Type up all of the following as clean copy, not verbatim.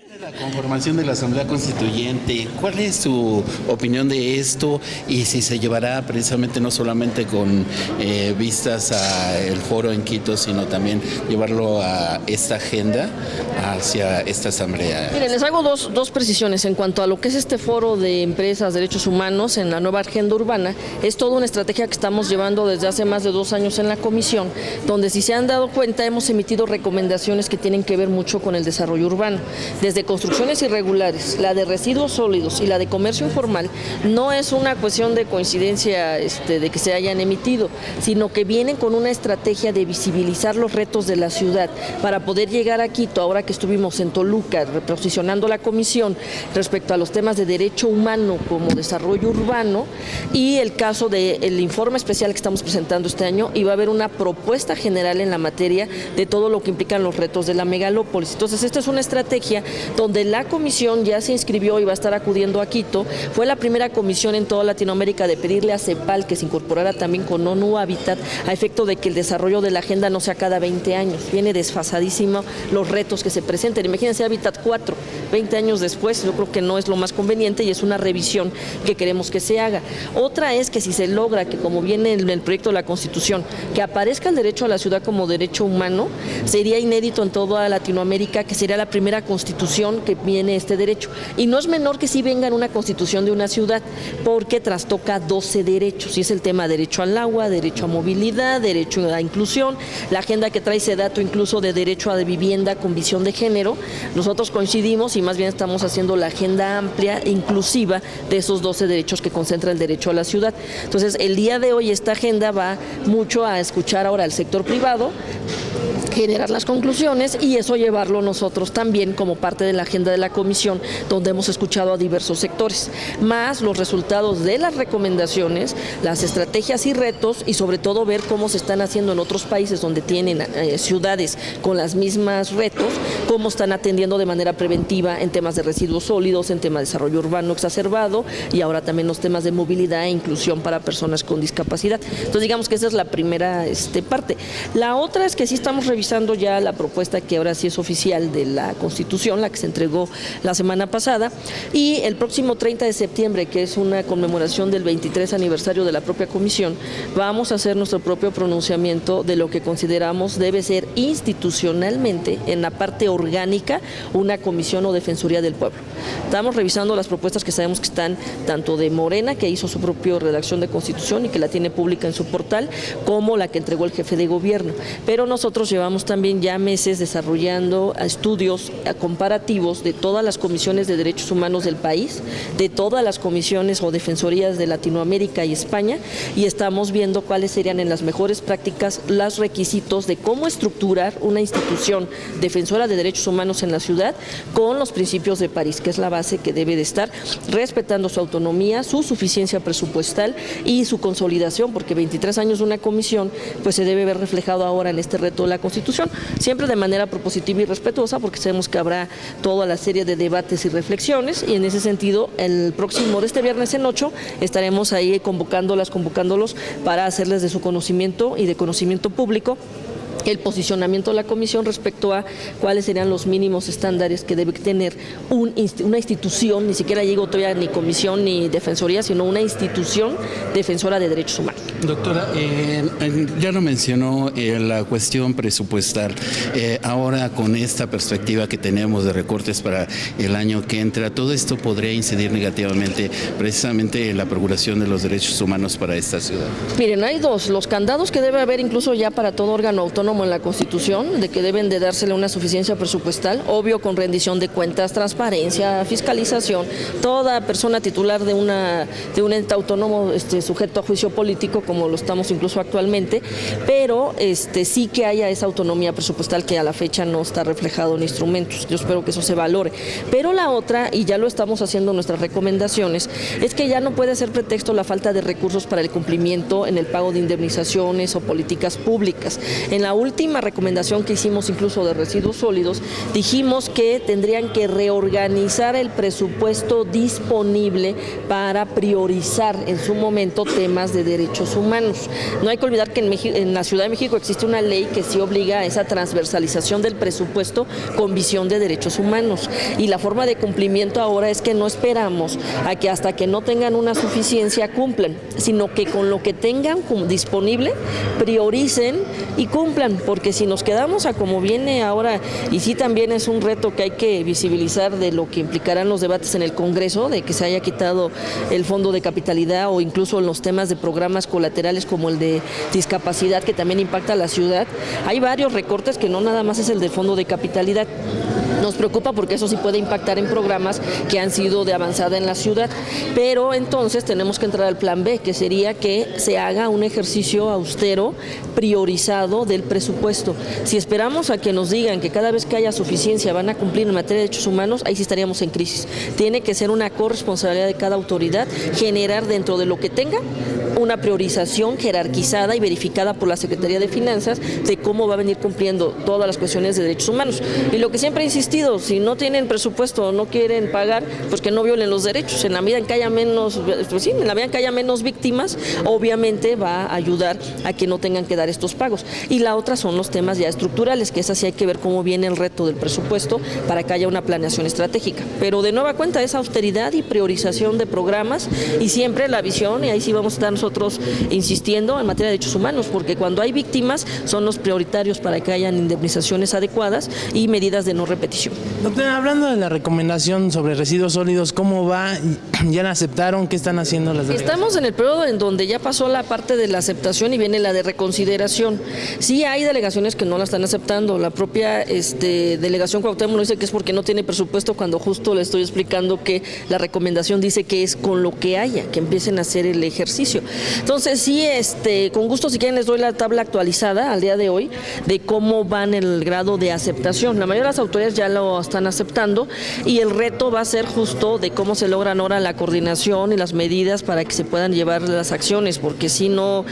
La conformación de la Asamblea Constituyente, ¿cuál es su opinión de esto y si se llevará precisamente no solamente con vistas al foro en Quito, sino también llevarlo a esta agenda hacia esta Asamblea? Miren, les hago dos precisiones en cuanto a lo que es este foro de empresas, derechos humanos en la nueva agenda urbana. Es toda una estrategia que estamos llevando desde hace más de 2 años en la comisión, donde si se han dado cuenta hemos emitido recomendaciones que tienen que ver mucho con el desarrollo urbano. Desde construcciones irregulares, la de residuos sólidos y la de comercio informal, no es una cuestión de coincidencia de que se hayan emitido, sino que vienen con una estrategia de visibilizar los retos de la ciudad para poder llegar a Quito, ahora que estuvimos en Toluca reposicionando la comisión respecto a los temas de derecho humano como desarrollo urbano y el caso del informe especial que estamos presentando este año, y va a haber una propuesta general en la materia de todo lo que implican los retos de la megalópolis. Entonces, esta es una estrategia donde la comisión ya se inscribió y va a estar acudiendo a Quito. Fue la primera comisión en toda Latinoamérica de pedirle a CEPAL que se incorporara también con ONU Habitat a efecto de que el desarrollo de la agenda no sea cada 20 años. Viene desfasadísimo los retos que se presenten. Imagínense Habitat 4, 20 años después, yo creo que no es lo más conveniente y es una revisión que queremos que se haga. Otra es que si se logra que, como viene en el proyecto de la Constitución, que aparezca el derecho a la ciudad como derecho humano, sería inédito en toda Latinoamérica, que sería la primera constitución que viene este derecho. Y no es menor que sí venga en una constitución de una ciudad, porque trastoca 12 derechos, y es el tema derecho al agua, derecho a movilidad, derecho a inclusión, la agenda que trae ese dato incluso de derecho a vivienda con visión de género. Nosotros coincidimos y más bien estamos haciendo la agenda amplia e inclusiva de esos 12 derechos que concentra el derecho a la ciudad. Entonces, el día de hoy esta agenda va mucho a escuchar ahora al sector privado, generar las conclusiones y eso llevarlo nosotros también como parte de la agenda de la comisión, donde hemos escuchado a diversos sectores, más los resultados de las recomendaciones, las estrategias y retos, y sobre todo ver cómo se están haciendo en otros países donde tienen ciudades con las mismas retos, cómo están atendiendo de manera preventiva en temas de residuos sólidos, en temas de desarrollo urbano exacerbado y ahora también los temas de movilidad e inclusión para personas con discapacidad. Entonces, digamos que esa es la primera parte. La otra es que sí estamos revisando ya la propuesta que ahora sí es oficial de la Constitución, la que se entregó la semana pasada, y el próximo 30 de septiembre, que es una conmemoración del 23 aniversario de la propia comisión, vamos a hacer nuestro propio pronunciamiento de lo que consideramos debe ser institucionalmente, en la parte orgánica, una comisión o defensoría del pueblo. Estamos revisando las propuestas que sabemos que están tanto de Morena, que hizo su propia redacción de Constitución y que la tiene pública en su portal, como la que entregó el jefe de gobierno. Pero nosotros llevamos también ya meses desarrollando estudios comparativos de todas las comisiones de derechos humanos del país, de todas las comisiones o defensorías de Latinoamérica y España, y estamos viendo cuáles serían en las mejores prácticas los requisitos de cómo estructurar una institución defensora de derechos humanos en la ciudad con los principios de París, que es la base que debe de estar, respetando su autonomía, su suficiencia presupuestal y su consolidación, porque 23 años de una comisión pues se debe ver reflejado ahora en este reto de la Constitución, siempre de manera propositiva y respetuosa, porque sabemos que habrá toda la serie de debates y reflexiones, y en ese sentido el próximo, de este viernes en 8, estaremos ahí convocándolos para hacerles de su conocimiento y de conocimiento público el posicionamiento de la comisión respecto a cuáles serían los mínimos estándares que debe tener una institución, ni siquiera digo todavía ni comisión ni defensoría, sino una institución defensora de derechos humanos. Doctora, ya lo mencionó la cuestión presupuestal. Ahora, con esta perspectiva que tenemos de recortes para el año que entra, todo esto podría incidir negativamente precisamente en la procuración de los derechos humanos para esta ciudad. Miren, hay dos, los candados que debe haber incluso ya para todo órgano autónomo en la Constitución, de que deben de dársele una suficiencia presupuestal, obvio con rendición de cuentas, transparencia, fiscalización. Toda persona titular de un ente autónomo sujeto a juicio político, como lo estamos incluso actualmente, pero sí que haya esa autonomía presupuestal que a la fecha no está reflejado en instrumentos. Yo espero que eso se valore. Pero la otra, y ya lo estamos haciendo en nuestras recomendaciones, es que ya no puede ser pretexto la falta de recursos para el cumplimiento en el pago de indemnizaciones o políticas públicas. En la última recomendación que hicimos incluso de residuos sólidos, dijimos que tendrían que reorganizar el presupuesto disponible para priorizar en su momento temas de derechos humanos. No hay que olvidar que en la Ciudad de México existe una ley que sí obliga a esa transversalización del presupuesto con visión de derechos humanos, y la forma de cumplimiento ahora es que no esperamos a que hasta que no tengan una suficiencia cumplan, sino que con lo que tengan disponible prioricen y cumplan, porque si nos quedamos a como viene ahora, y sí también es un reto que hay que visibilizar de lo que implicarán los debates en el Congreso, de que se haya quitado el fondo de capitalidad o incluso los temas de programas colaterales como el de discapacidad que también impacta a la ciudad. Hay varios recortes que no nada más es el del fondo de capitalidad. Nos preocupa porque eso sí puede impactar en programas que han sido de avanzada en la ciudad, pero entonces tenemos que entrar al plan B, que sería que se haga un ejercicio austero, priorizado del presupuesto. Si esperamos a que nos digan que cada vez que haya suficiencia van a cumplir en materia de derechos humanos, ahí sí estaríamos en crisis. Tiene que ser una corresponsabilidad de cada autoridad generar dentro de lo que tenga una priorización jerarquizada y verificada por la Secretaría de Finanzas de cómo va a venir cumpliendo todas las cuestiones de derechos humanos. Y lo que siempre he insistido, si no tienen presupuesto o no quieren pagar, pues que no violen los derechos. En la medida en que haya menos, pues sí, en la medida en que haya menos víctimas, obviamente va a ayudar a que no tengan que dar estos pagos. Y la otra son los temas ya estructurales, que es así, hay que ver cómo viene el reto del presupuesto para que haya una planeación estratégica. Pero de nueva cuenta es austeridad y priorización de programas, y siempre la visión, y ahí sí vamos a estar nosotros insistiendo en materia de derechos humanos, porque cuando hay víctimas son los prioritarios para que hayan indemnizaciones adecuadas y medidas de no repetición. Doctora, hablando de la recomendación sobre residuos sólidos, ¿cómo va? ¿Ya la aceptaron? ¿Qué están haciendo las delegaciones? Estamos en el periodo en donde ya pasó la parte de la aceptación y viene la de reconsideración. Sí hay delegaciones que no la están aceptando. La propia delegación Cuauhtémoc lo dice que es porque no tiene presupuesto, cuando justo le estoy explicando que la recomendación dice que es con lo que haya, que empiecen a hacer el ejercicio. Entonces sí, con gusto si quieren les doy la tabla actualizada al día de hoy de cómo van el grado de aceptación. La mayoría de las autoridades ya lo están aceptando, y el reto va a ser justo de cómo se logran ahora la coordinación y las medidas para que se puedan llevar las acciones, porque si no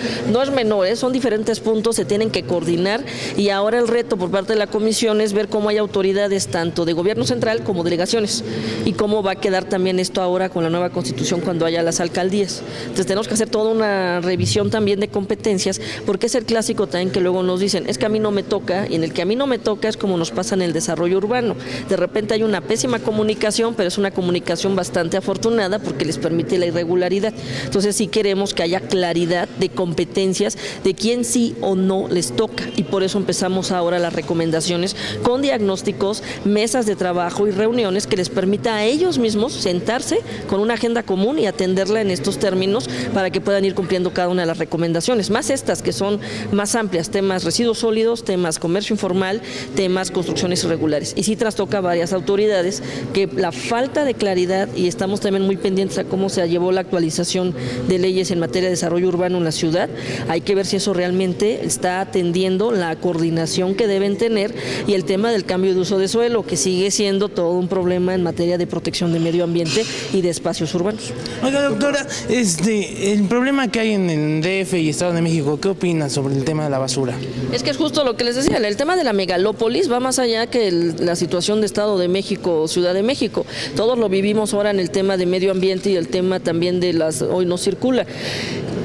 es menor, son diferentes puntos, se tienen que coordinar, y ahora el reto por parte de la comisión es ver cómo hay autoridades tanto de gobierno central como delegaciones, y cómo va a quedar también esto ahora con la nueva constitución cuando haya las alcaldías. Entonces tenemos que hacer toda una revisión también de competencias, porque es el clásico también que luego nos dicen, es que a mí no me toca, y en el que a mí no me toca es como nos pasa en el desarrollo urbano. De repente hay una pésima comunicación, pero es una comunicación bastante afortunada porque les permite la irregularidad. Entonces sí queremos que haya claridad de competencias de quién sí o no les toca, y por eso empezamos ahora las recomendaciones con diagnósticos, mesas de trabajo y reuniones que les permita a ellos mismos sentarse con una agenda común y atenderla en estos términos para que puedan ir cumpliendo cada una de las recomendaciones, más estas que son más amplias, temas residuos sólidos, temas comercio informal, temas construcciones irregulares. Y sí trastoca a varias autoridades que la falta de claridad, y estamos también muy pendientes a cómo se llevó la actualización de leyes en materia de desarrollo urbano en la ciudad, hay que ver si eso realmente está atendiendo la coordinación que deben tener, y el tema del cambio de uso de suelo, que sigue siendo todo un problema en materia de protección de medio ambiente y de espacios urbanos. Oiga, doctora, el problema que hay en el DF y Estado de México, ¿qué opina sobre el tema de la basura? Es que es justo lo que les decía, el tema de la megalópolis va más allá que la situación de Estado de México o Ciudad de México. Todos lo vivimos ahora en el tema de medio ambiente y el tema también de hoy no circula.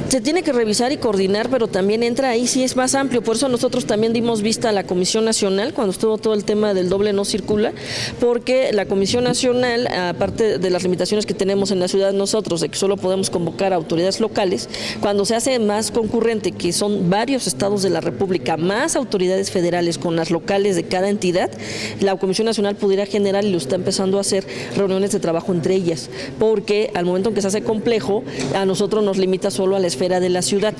Se tiene que revisar y coordinar, pero también entra ahí, sí es más amplio. Por eso nosotros también dimos vista a la Comisión Nacional cuando estuvo todo el tema del doble no circula, porque la Comisión Nacional, aparte de las limitaciones que tenemos en la ciudad nosotros, de que solo podemos convocar a autoridades locales, cuando se hace más concurrente, que son varios estados de la República, más autoridades federales con las locales de cada entidad, la Comisión Nacional pudiera generar, y lo está empezando a hacer, reuniones de trabajo entre ellas, porque al momento en que se hace complejo, a nosotros nos limita solo a la esfera de la ciudad.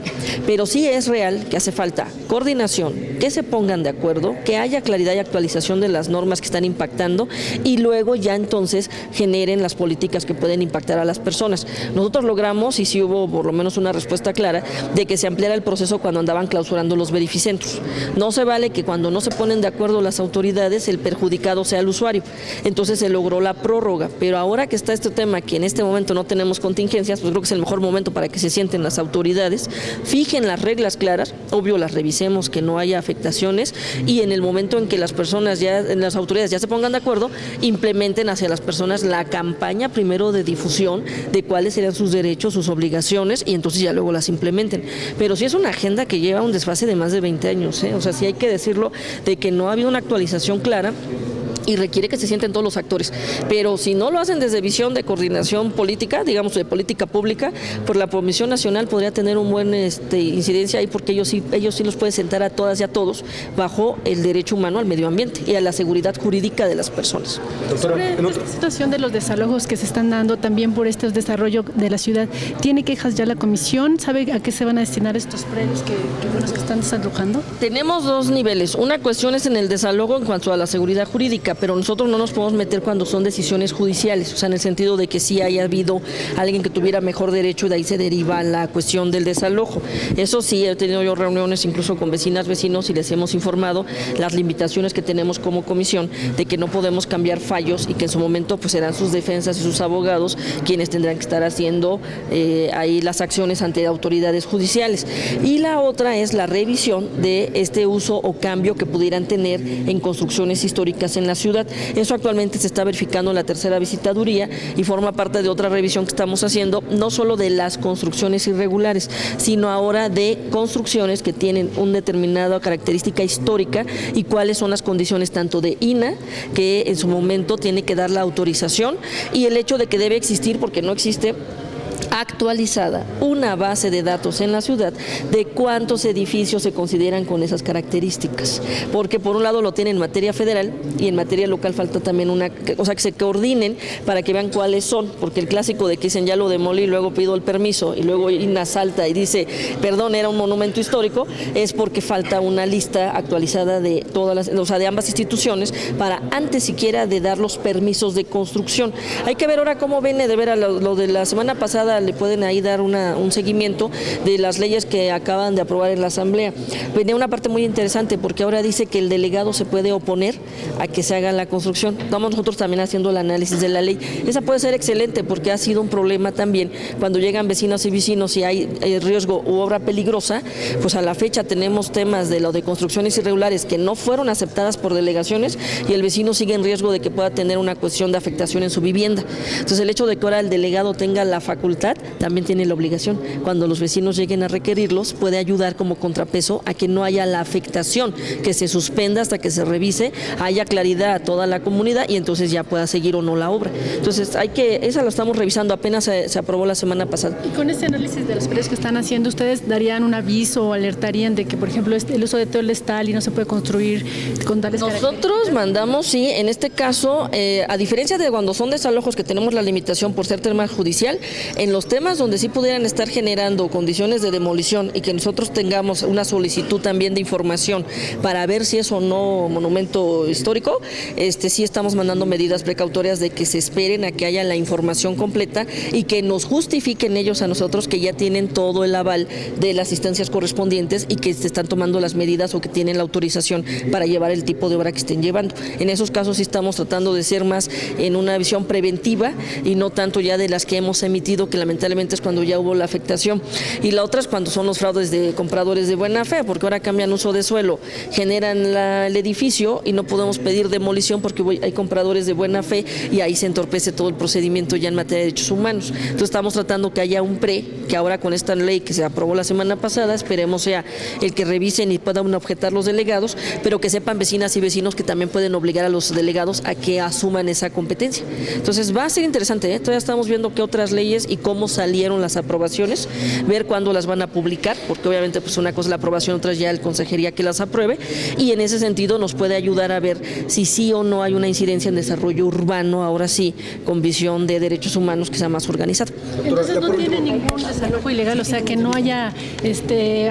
Pero sí es real que hace falta coordinación, que se pongan de acuerdo, que haya claridad y actualización de las normas que están impactando, y luego ya entonces generen las políticas que pueden impactar a las personas. Nosotros logramos, y sí hubo por lo menos una respuesta clara, de que se ampliara el proceso cuando andaban clausurando los verificentros. No se vale que cuando no se ponen de acuerdo las autoridades, el perjudicado sea el usuario. Entonces se logró la prórroga, pero ahora que está este tema, que en este momento no tenemos contingencias, pues creo que es el mejor momento para que se sienten las autoridades autoridades fijen las reglas claras, obvio las revisemos que no haya afectaciones y en el momento en que las autoridades ya se pongan de acuerdo, implementen hacia las personas la campaña primero de difusión de cuáles serían sus derechos, sus obligaciones y entonces ya luego las implementen. Pero sí es una agenda que lleva un desfase de más de 20 años, o sea, sí hay que decirlo, de que no ha habido una actualización clara y requiere que se sienten todos los actores. Pero si no lo hacen desde visión de coordinación política, digamos de política pública, pues la Comisión Nacional podría tener un buen incidencia ahí porque ellos sí los pueden sentar a todas y a todos bajo el derecho humano al medio ambiente y a la seguridad jurídica de las personas. Doctora, en otra situación de los desalojos que se están dando también por este desarrollo de la ciudad, ¿tiene quejas ya la comisión? ¿Sabe a qué se van a destinar estos predios que están desalojando? Tenemos dos niveles. Una cuestión es en el desalojo en cuanto a la seguridad jurídica, pero nosotros no nos podemos meter cuando son decisiones judiciales, o sea, en el sentido de que sí haya habido alguien que tuviera mejor derecho y de ahí se deriva la cuestión del desalojo. Eso sí, he tenido yo reuniones incluso con vecinos y les hemos informado las limitaciones que tenemos como comisión de que no podemos cambiar fallos y que en su momento pues serán sus defensas y sus abogados quienes tendrán que estar haciendo ahí las acciones ante autoridades judiciales. Y la otra es la revisión de este uso o cambio que pudieran tener en construcciones históricas en la ciudad. Eso actualmente se está verificando en la tercera visitaduría y forma parte de otra revisión que estamos haciendo, no solo de las construcciones irregulares, sino ahora de construcciones que tienen una determinada característica histórica y cuáles son las condiciones tanto de INAH, que en su momento tiene que dar la autorización, y el hecho de que debe existir, porque no existe actualizada una base de datos en la ciudad de cuántos edificios se consideran con esas características, porque por un lado lo tiene en materia federal y en materia local falta también que se coordinen para que vean cuáles son, porque el clásico de que dicen ya lo demolí, luego pido el permiso y luego INAH salta y dice perdón, era un monumento histórico, es porque falta una lista actualizada de todas de ambas instituciones para antes siquiera de dar los permisos de construcción. Hay que ver ahora cómo viene de ver a lo de la semana pasada, le pueden ahí dar un seguimiento de las leyes que acaban de aprobar en la Asamblea. Venía una parte muy interesante porque ahora dice que el delegado se puede oponer a que se haga la construcción. Estamos nosotros también haciendo el análisis de la ley. Esa puede ser excelente porque ha sido un problema también cuando llegan vecinos y vecinos y hay riesgo u obra peligrosa, pues a la fecha tenemos temas de lo de construcciones irregulares que no fueron aceptadas por delegaciones y el vecino sigue en riesgo de que pueda tener una cuestión de afectación en su vivienda. Entonces el hecho de que ahora el delegado tenga la facultad también tiene la obligación, cuando los vecinos lleguen a requerirlos, puede ayudar como contrapeso a que no haya la afectación, que se suspenda hasta que se revise, haya claridad a toda la comunidad y entonces ya pueda seguir o no la obra. Entonces esa lo estamos revisando, apenas se aprobó la semana pasada. Y con este análisis de los predios que están haciendo, ¿ustedes darían un aviso o alertarían de que, por ejemplo, el uso de todo es tal y no se puede construir con tales características? Nosotros mandamos, sí, en este caso, a diferencia de cuando son desalojos que tenemos la limitación por ser tema judicial, en los temas donde sí pudieran estar generando condiciones de demolición y que nosotros tengamos una solicitud también de información para ver si es o no monumento histórico, sí estamos mandando medidas precautorias de que se esperen a que haya la información completa y que nos justifiquen ellos a nosotros que ya tienen todo el aval de las instancias correspondientes y que se están tomando las medidas o que tienen la autorización para llevar el tipo de obra que estén llevando. En esos casos sí estamos tratando de ser más en una visión preventiva y no tanto ya de las que hemos emitido, que lamentablemente es cuando ya hubo la afectación. Y la otra es cuando son los fraudes de compradores de buena fe, porque ahora cambian uso de suelo, generan el edificio y no podemos pedir demolición porque hay compradores de buena fe y ahí se entorpece todo el procedimiento ya en materia de derechos humanos. Entonces estamos tratando que haya un que ahora con esta ley que se aprobó la semana pasada, esperemos sea el que revisen y puedan objetar los delegados, pero que sepan vecinas y vecinos que también pueden obligar a los delegados a que asuman esa competencia. Entonces va a ser interesante, todavía estamos viendo qué otras leyes y cómo salieron las aprobaciones, ver cuándo las van a publicar, porque obviamente pues una cosa es la aprobación, otra es ya el consejería que las apruebe, y en ese sentido nos puede ayudar a ver si sí o no hay una incidencia en desarrollo urbano, ahora sí, con visión de derechos humanos que sea más organizado. Entonces no tiene ningún desalojo ilegal, o sea que no haya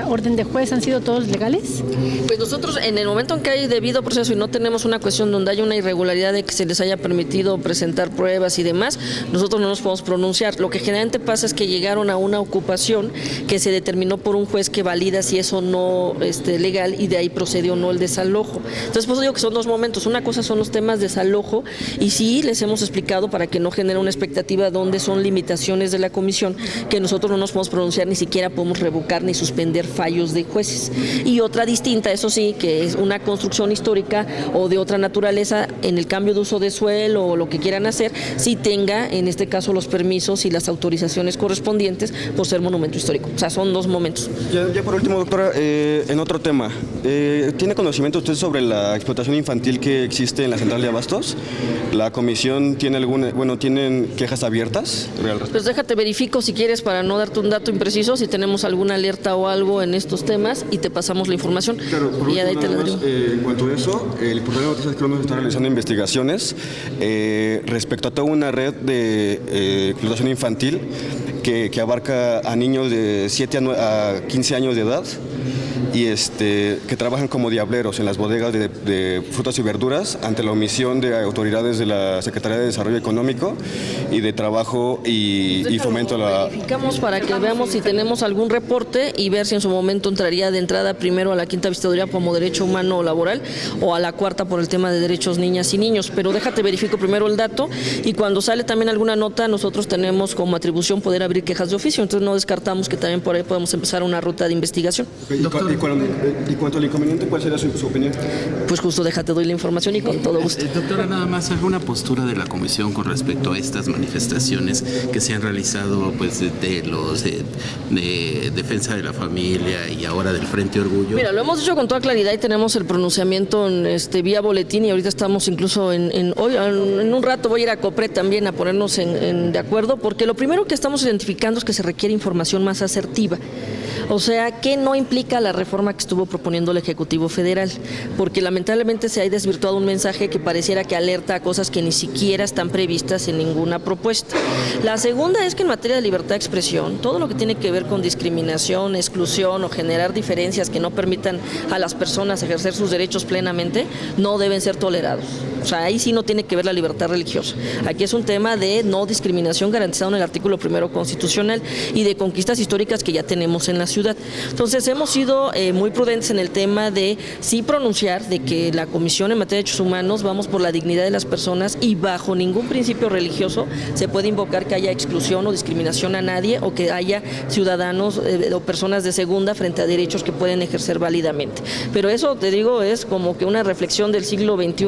orden de juez, ¿han sido todos legales? Pues nosotros en el momento en que hay debido proceso y no tenemos una cuestión donde haya una irregularidad de que se les haya permitido presentar pruebas y demás, nosotros no nos podemos pronunciar. Lo que generalmente pasa es que llegaron a una ocupación que se determinó por un juez que valida si eso no legal y de ahí procedió o no el desalojo. Entonces pues digo que son dos momentos, una cosa son los temas de desalojo y sí les hemos explicado para que no genere una expectativa donde son limitaciones de la comisión que nosotros no nos podemos pronunciar, ni siquiera podemos revocar ni suspender fallos de jueces. Y otra distinta, eso sí, que es una construcción histórica o de otra naturaleza, en el cambio de uso de suelo o lo que quieran hacer, sí tenga, en este caso, los permisos y las autorizaciones correspondientes por ser monumento histórico. O sea, son dos momentos. Ya por último, doctora, en otro tema, ¿tiene conocimiento usted sobre la explotación infantil que existe en la central de abastos? ¿La comisión tiene tienen quejas abiertas? Pues déjate verifico si quieres, para no darte un dato impreciso, si tenemos alguna alerta o algo en estos temas, y te pasamos la información. Claro, por y ya de ahí te la digo. En cuanto a eso, el portal de noticias que vamos a estar realizando investigaciones respecto a toda una red de explotación infantil que abarca a niños de 7 a 15 años de edad y que trabajan como diableros en las bodegas de frutas y verduras ante la omisión de autoridades de la Secretaría de Desarrollo Económico y de Trabajo y Fomento a la... Verificamos para que veamos si tenemos algún reporte y ver si en su momento entraría de entrada primero a la quinta visitaduría como derecho humano o laboral o a la cuarta por el tema de derechos niñas y niños, pero déjate verifico primero el dato y cuando sale también alguna nota nosotros tenemos como atribución poder abrir quejas de oficio, entonces no descartamos que también por ahí podemos empezar una ruta de investigación. ¿Y cuanto al inconveniente, cuál sería su opinión? Pues justo déjate doy la información y con todo gusto. Doctora, nada más, ¿alguna postura de la comisión con respecto a estas manifestaciones que se han realizado pues de los de defensa de la familia y ahora del Frente Orgullo? Mira, lo hemos dicho con toda claridad y tenemos el pronunciamiento en vía boletín y ahorita estamos incluso hoy en un rato voy a ir a COPRED también a ponernos de acuerdo, porque lo primero que estamos identificando es que se requiere información más asertiva. O sea, que no implica la reforma que estuvo proponiendo el Ejecutivo Federal, porque lamentablemente se ha desvirtuado un mensaje que pareciera que alerta a cosas que ni siquiera están previstas en ninguna propuesta. La segunda es que en materia de libertad de expresión, todo lo que tiene que ver con discriminación, exclusión o generar diferencias que no permitan a las personas ejercer sus derechos plenamente, no deben ser tolerados. O sea, ahí sí no tiene que ver la libertad religiosa. Aquí es un tema de no discriminación garantizado en el artículo 1 constitucional y de conquistas históricas que ya tenemos en la ciudad. Entonces hemos sido muy prudentes en el tema de sí pronunciar de que la Comisión en materia de derechos humanos vamos por la dignidad de las personas y bajo ningún principio religioso se puede invocar que haya exclusión o discriminación a nadie o que haya ciudadanos o personas de segunda frente a derechos que pueden ejercer válidamente. Pero eso, te digo, es como que una reflexión del siglo XXI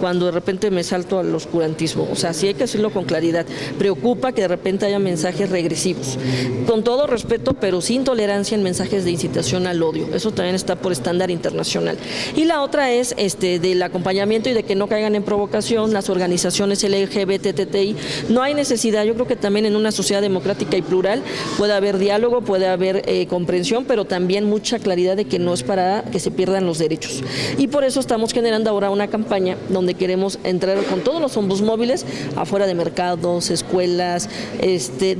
cuando de repente me salto al oscurantismo. O sea, sí hay que decirlo con claridad. Preocupa que de repente haya mensajes regresivos. Con todo respeto, pero sin tolerancia en mensajes de incitación al odio. Eso también está por estándar internacional. Y la otra es del acompañamiento y de que no caigan en provocación las organizaciones LGBTTI. No hay necesidad. Yo creo que también en una sociedad democrática y plural puede haber diálogo, puede haber comprensión, pero también mucha claridad de que no es para que se pierdan los derechos. Y por eso estamos generando ahora una campaña donde queremos entrar con todos los ombus móviles afuera de mercados, escuelas,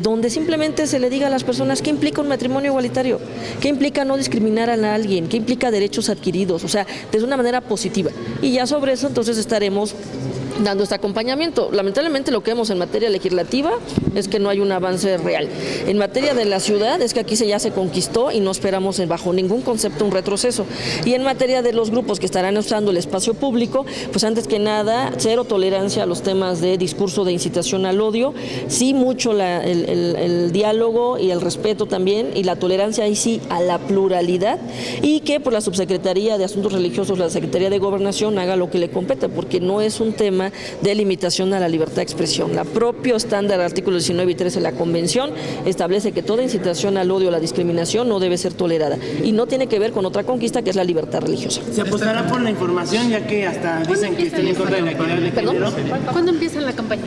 donde simplemente se le diga a las personas qué implica un matrimonio igualitario, qué implica no discriminar a alguien, qué implica derechos adquiridos, o sea, de una manera positiva. Y ya sobre eso entonces estaremos dando este acompañamiento. Lamentablemente lo que vemos en materia legislativa es que no hay un avance real. En materia de la ciudad es que aquí ya se conquistó y no esperamos bajo ningún concepto un retroceso. Y en materia de los grupos que estarán usando el espacio público, pues antes que nada, cero tolerancia a los temas de discurso de incitación al odio, sí mucho el diálogo y el respeto también, y la tolerancia ahí sí a la pluralidad, y que por la Subsecretaría de Asuntos Religiosos, la Secretaría de Gobernación haga lo que le compete, porque no es un tema de limitación a la libertad de expresión. La propio estándar artículo 19 y 13 de la Convención establece que toda incitación al odio o la discriminación no debe ser tolerada y no tiene que ver con otra conquista que es la libertad religiosa. ¿Se apostará por la información, ya que hasta dicen que están en contra de la equidad de género? ¿Cuándo empieza la campaña?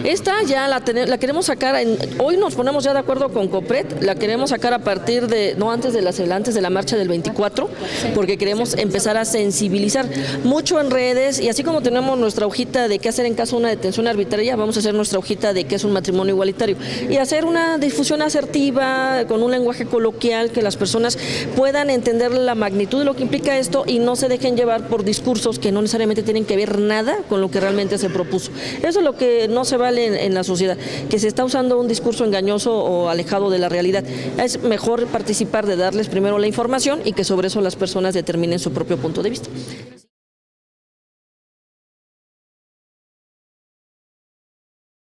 Esta ya la queremos sacar, hoy nos ponemos ya de acuerdo con COPRED, la queremos sacar a partir de, no antes de la marcha del 24, porque queremos empezar a sensibilizar mucho en redes, y así como tenemos nuestra hojita de qué hacer en caso de una detención arbitraria, vamos a hacer nuestra hojita de qué es un matrimonio igualitario y hacer una difusión asertiva con un lenguaje coloquial que las personas puedan entender la magnitud de lo que implica esto y no se dejen llevar por discursos que no necesariamente tienen que ver nada con lo que realmente se propuso. Eso es lo que no se vale en la sociedad, que se está usando un discurso engañoso o alejado de la realidad. Es mejor participar de darles primero la información y que sobre eso las personas determinen su propio punto de vista.